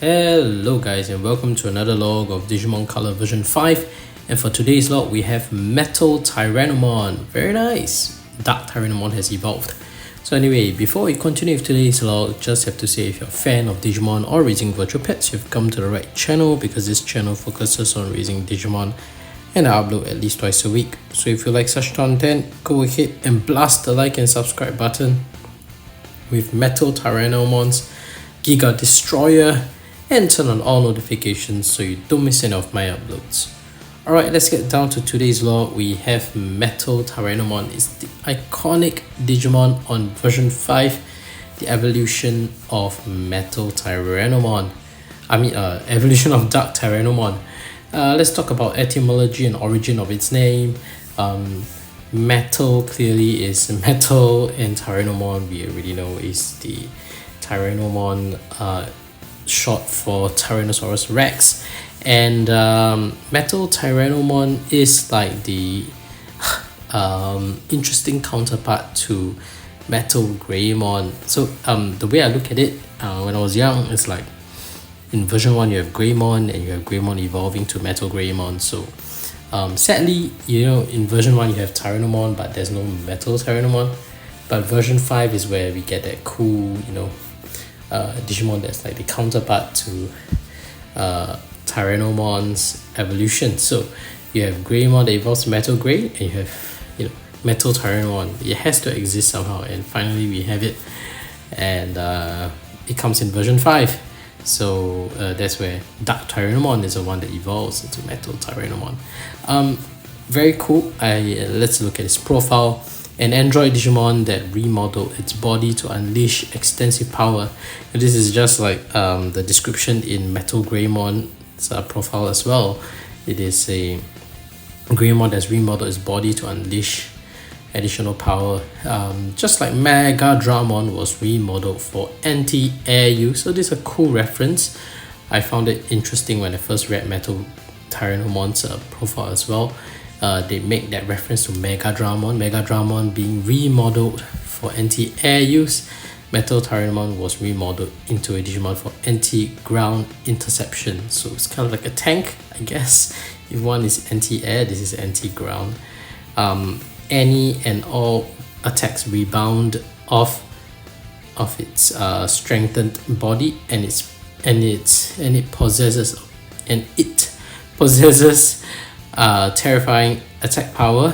Hello guys, and welcome to another log of Digimon Color version 5. And for today's log we have Metal Tyrannomon. Very nice. Dark Tyrannomon has evolved. So anyway, before we continue with today's log, just have to say, if you're a fan of Digimon or raising virtual pets, you've come to the right channel, because this channel focuses on raising Digimon and I upload at least twice a week. So if you like such content, go ahead and blast the like and subscribe button with Metal Tyrannomon's Giga Destroyer and turn on all notifications so you don't miss any of my uploads. Alright, let's get down to today's log. We have Metal Tyrannomon. It's the iconic Digimon on version 5, the evolution of Metal Tyrannomon. Evolution of Dark Tyrannomon. Let's talk about etymology and origin of its name. Metal clearly is metal, and Tyrannomon we already know is the Tyrannomon, short for Tyrannosaurus Rex. And Metal Tyrannomon is like the interesting counterpart to Metal Greymon. So the way I look at it, when I was young, it's like in version 1 you have Greymon, and you have Greymon evolving to Metal Greymon. So sadly, in version 1 you have Tyrannomon, but there's no Metal Tyrannomon. But version 5 is where we get that cool, Digimon that's like the counterpart to Tyrannomon's evolution. So you have Greymon that evolves to Metal Grey, and you have Metal Tyrannomon. It has to exist somehow, and finally we have it, and it comes in version 5. So that's where Dark Tyrannomon is the one that evolves into Metal Tyrannomon. Very cool. Let's look at its profile. An android Digimon that remodeled its body to unleash extensive power. And this is just like the description in Metal Greymon's profile as well. It is a Greymon that's remodeled its body to unleash additional power, just like Megadramon was remodeled for anti-air use. So this is a cool reference. I found it interesting when I first read Metal Tyrannomon's profile as well. They make that reference to Megadramon being remodeled for anti-air use. Metal Tyrannomon was remodeled into a Digimon for anti-ground interception. So it's kind of like a tank, I guess. If one is anti-air, this is anti-ground. Any and all attacks rebound off of its strengthened body, and it possesses terrifying attack power,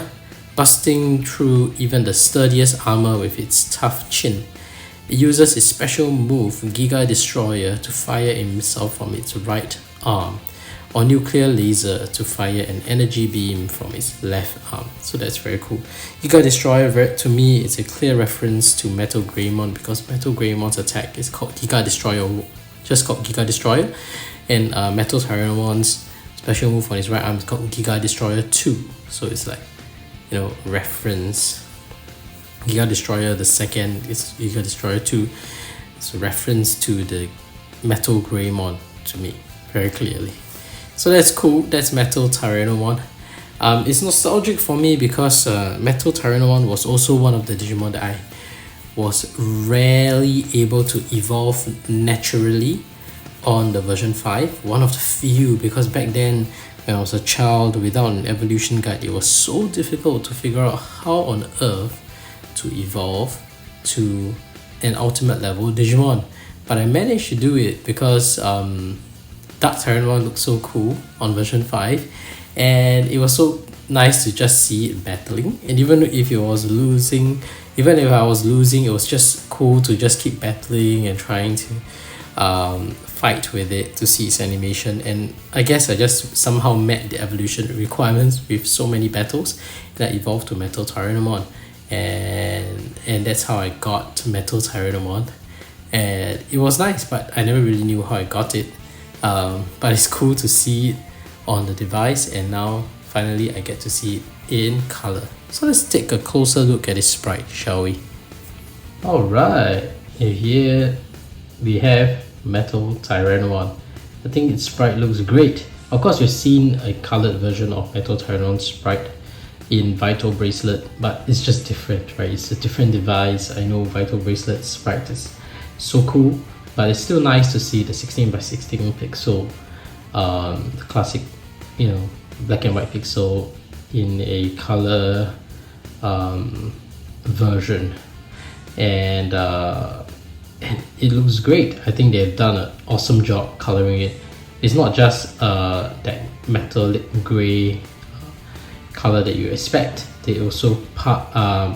busting through even the sturdiest armor with its tough chin. It uses its special move Giga Destroyer to fire a missile from its right arm, or nuclear laser to fire an energy beam from its left arm. So that's very cool. Giga Destroyer, to me, it's a clear reference to Metal Greymon, because Metal Greymon's attack is called Giga Destroyer, just called Giga Destroyer, and Metal Tyrannomon's special move on his right arm is called Giga Destroyer 2. So it's like, reference. Giga Destroyer the second is Giga Destroyer 2. It's a reference to the Metal Greymon to me, very clearly. So that's cool. That's Metal Tyrannomon. It's nostalgic for me because Metal Tyrannomon was also one of the Digimon that I was rarely able to evolve naturally on the version 5. One of the few, because back then when I was a child without an evolution guide, it was so difficult to figure out how on earth to evolve to an ultimate level Digimon. But I managed to do it because Dark Tyrannomon looked so cool on version 5, and it was so nice to just see it battling. And even if I was losing, it was just cool to just keep battling and trying to fight with it to see its animation. And I guess I just somehow met the evolution requirements with so many battles, and I evolved to Metal Tyrannomon, and that's how I got Metal Tyrannomon. And it was nice, but I never really knew how I got it. But it's cool to see it on the device, and now finally I get to see it in color. So let's take a closer look at its sprite, shall we? Alright, here we have Metal Tyrannomon. I think its sprite looks great. Of course, we've seen a colored version of Metal Tyrannomon's sprite in Vital Bracelet, but it's just different, right? It's a different device. I know Vital Bracelet's sprite is so cool. but it's still nice to see the 16 by 16 pixel, the classic, you know, black and white pixel in a color version, and it looks great. I think they've done an awesome job coloring it. It's not just that metallic grey color that you expect. They also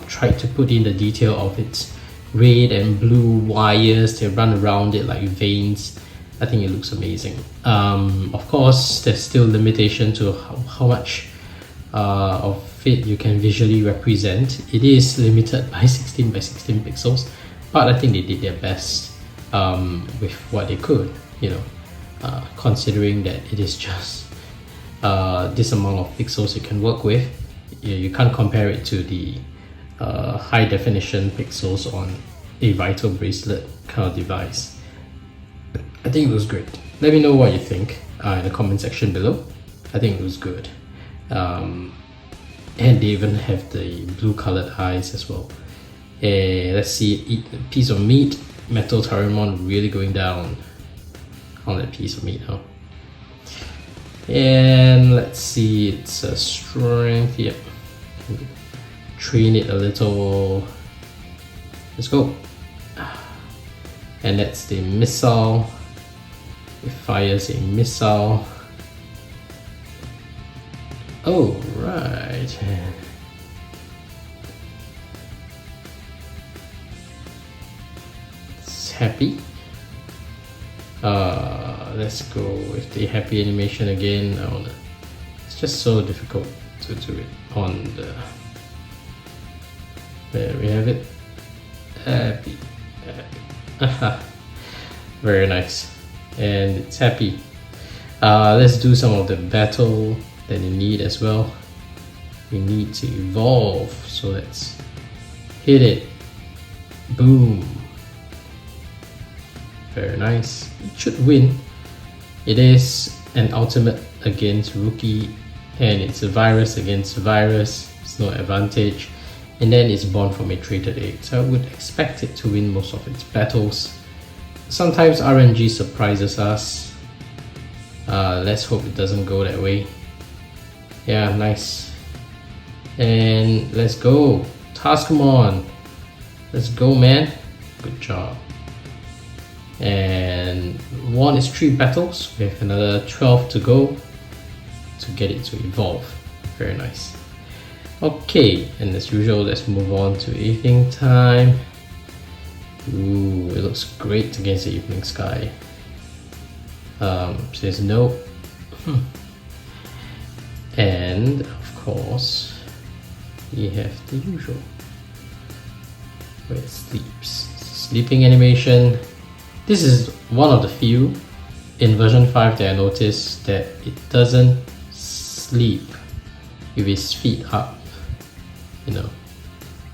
tried to put in the detail of its red and blue wires. They run around it like veins. I think it looks amazing. Of course, there's still limitation to how much of it you can visually represent. It is limited by 16 by 16 pixels, but I think they did their best with what they could, you know, considering that it is just this amount of pixels you can work with. You can't compare it to the high definition pixels on a Vital bracelet kind of device. I think it was great. Let me know what you think in the comment section below. I think it was good. And they even have the blue colored eyes as well. Let's see it eat a piece of meat. Metal Tyrannomon really going down on that piece of meat, huh? And let's see its strength. Yep. Train it a little. Let's go. And that's the missile. It fires a missile. Oh, right. It's happy. Let's go with the happy animation again. It's just so difficult to do it on the... There we have it. Happy. Very nice. And it's happy. Let's do some of the battle that you need as well. We need to evolve, so let's hit it. Boom. Very nice. It should win. It is an ultimate against rookie, and it's a virus against virus. It's no advantage. And then it's born from a traded egg, so I would expect it to win most of its battles. Sometimes RNG surprises us. Let's hope it doesn't go that way. Yeah, nice. And let's go. Darkskide. Let's go, man. Good job. And won its 3 battles. We have another 12 to go to get it to evolve. Very nice. Okay, and as usual, let's move on to evening time. Ooh, it looks great against the evening sky. Says no. And of course, we have the usual, where it sleeps. Sleeping animation. This is one of the few in version 5 that I noticed that it doesn't sleep with its feet up, you know.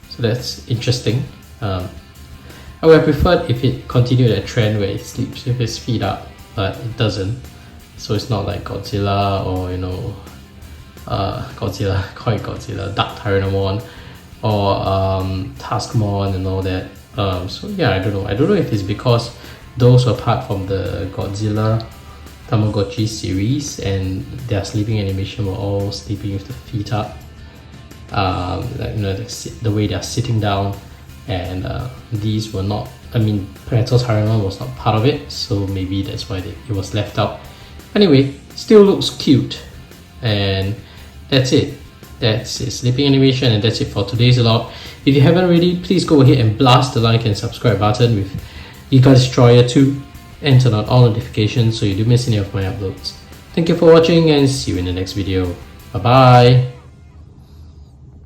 So that's interesting. I would have preferred if it continued a trend where it sleeps with its feet up, but it doesn't. So it's not like Godzilla or, you know, Dark Tyrannomon or Darkskide and all that. So yeah, I don't know if it's because those were part from the Godzilla Tamagotchi series and their sleeping animation were all sleeping with the feet up, like, you know, the way they're sitting down, and these were not. I mean, Metal Tyrannomon was not part of it, so maybe that's why it was left out. Anyway, still looks cute, and that's it. That's its sleeping animation, and that's it for today's vlog. If you haven't already, please go ahead and blast the like and subscribe button with Giga Destroyer 2 and turn on all notifications so you don't miss any of my uploads. Thank you for watching and see you in the next video. Bye bye!